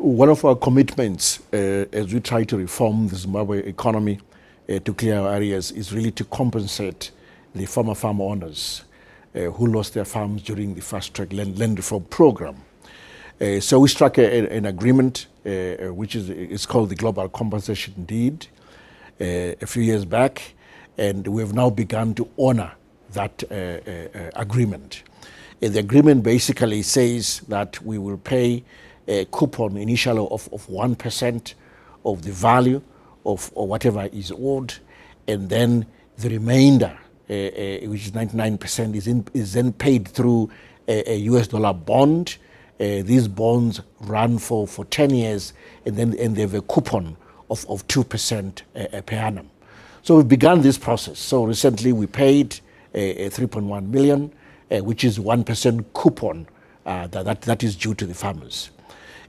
One of our commitments as we try to reform the Zimbabwe economy to clear our areas is really to compensate the former farm owners who lost their farms during the fast-track land reform program. So we struck an agreement which is called the Global Compensation Deed a few years back, and we have now begun to honor that agreement. The agreement basically says that we will pay a coupon initially of 1% of the value of whatever is owed, and then the remainder, which is 99%, is then paid through a US dollar bond. These bonds run for 10 years, and they have a coupon of 2% per annum. So we've begun this process. So recently we paid 3.1 million, which is 1% coupon that is due to the farmers.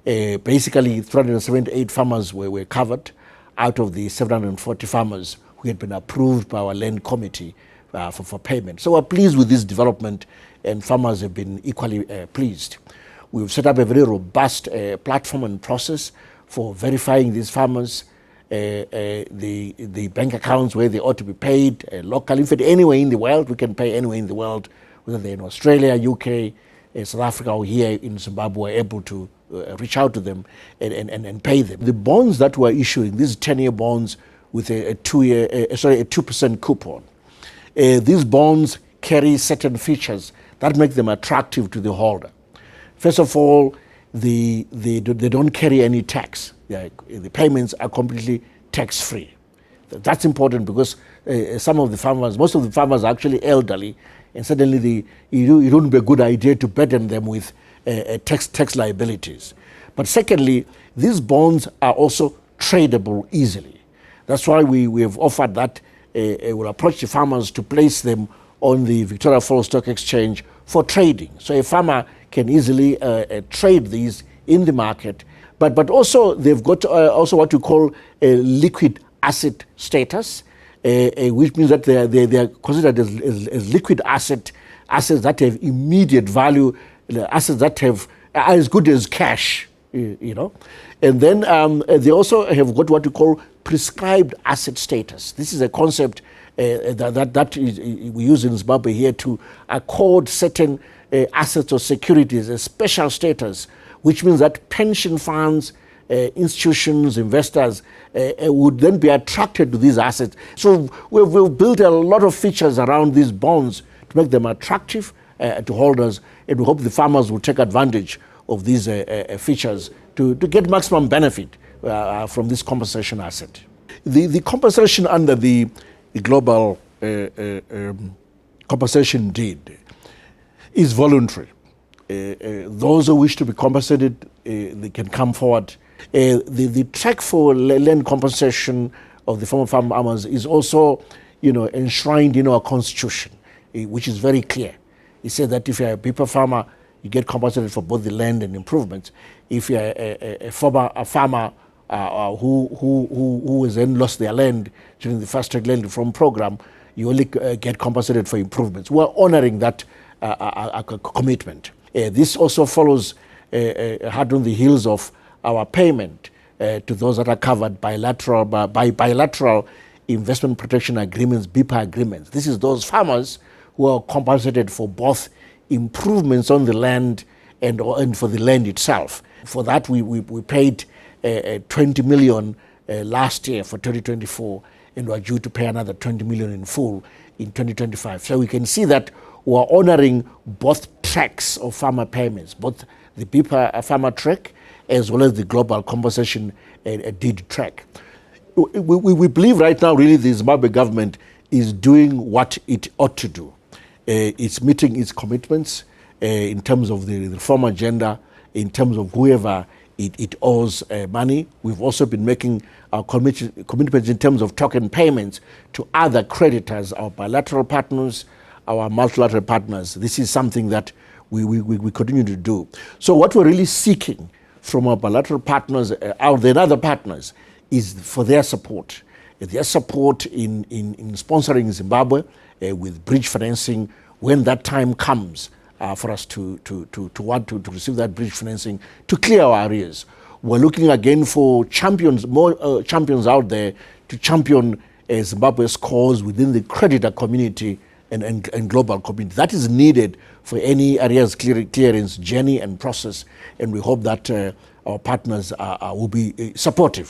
Basically, 378 farmers were covered out of the 740 farmers who had been approved by our land committee for payment. So we're pleased with this development, and farmers have been equally pleased. We've set up a very robust platform and process for verifying these farmers, the bank accounts where they ought to be paid locally. In fact, anywhere in the world, we can pay anywhere in the world, whether they're in Australia, UK, South Africa, or here in Zimbabwe, we're able to reach out to them and pay them. The bonds that we're issuing, these 10-year bonds with a 2% coupon, these bonds carry certain features that make them attractive to the holder. First of all, they don't carry any tax. The payments are completely tax-free. That's important because some of the farmers, most of the farmers are actually elderly, and suddenly it wouldn't be a good idea to burden them with tax liabilities. But secondly, these bonds are also tradable easily. That's why we have offered that we'll approach the farmers to place them on the Victoria Falls Stock Exchange for trading. So a farmer can easily trade these in the market, but also they've got also what we call a liquid asset status, which means that they are considered as liquid assets that have immediate value, assets that are as good as cash, And then they also have got what we call prescribed asset status. This is a concept that we use in Zimbabwe here to accord certain assets or securities a special status, which means that pension funds, institutions, investors would then be attracted to these assets. So we've built a lot of features around these bonds to make them attractive to holders, and we hope the farmers will take advantage of these features to get maximum benefit from this compensation asset. The compensation under the global compensation deed is voluntary. Those who wish to be compensated, they can come forward. The track for land compensation of the former farm owners is also, enshrined in our constitution, which is very clear. It says that if you're a paper farmer, you get compensated for both the land and improvements. If you're a farmer who has then lost their land during the fast-track land reform program, you only get compensated for improvements. We're honoring that commitment. This also follows hard on the heels of our payment to those that are covered by bilateral investment protection agreements, BIPA agreements. This is those farmers who are compensated for both improvements on the land and for the land itself. For that, we paid 20 million last year for 2024, and we're due to pay another 20 million in full in 2025. So we can see that we're honoring both tracks of farmer payments, both the BIPA farmer track as well as the global compensation deed track. We believe right now really the Zimbabwe government is doing what it ought to do. It's meeting its commitments in terms of the reform agenda, in terms of whoever it owes money. We've also been making our commitments in terms of token payments to other creditors, our bilateral partners, our multilateral partners. This is something that we continue to do. So what we're really seeking from our bilateral partners, the other partners, is for their support. Their support in sponsoring Zimbabwe with bridge financing when that time comes for us to want to receive that bridge financing to clear our arrears. We're looking again for champions, more champions out there to champion Zimbabwe's cause within the creditor community and global community. That is needed for any arrears clearance journey and process, and we hope that our partners will be supportive.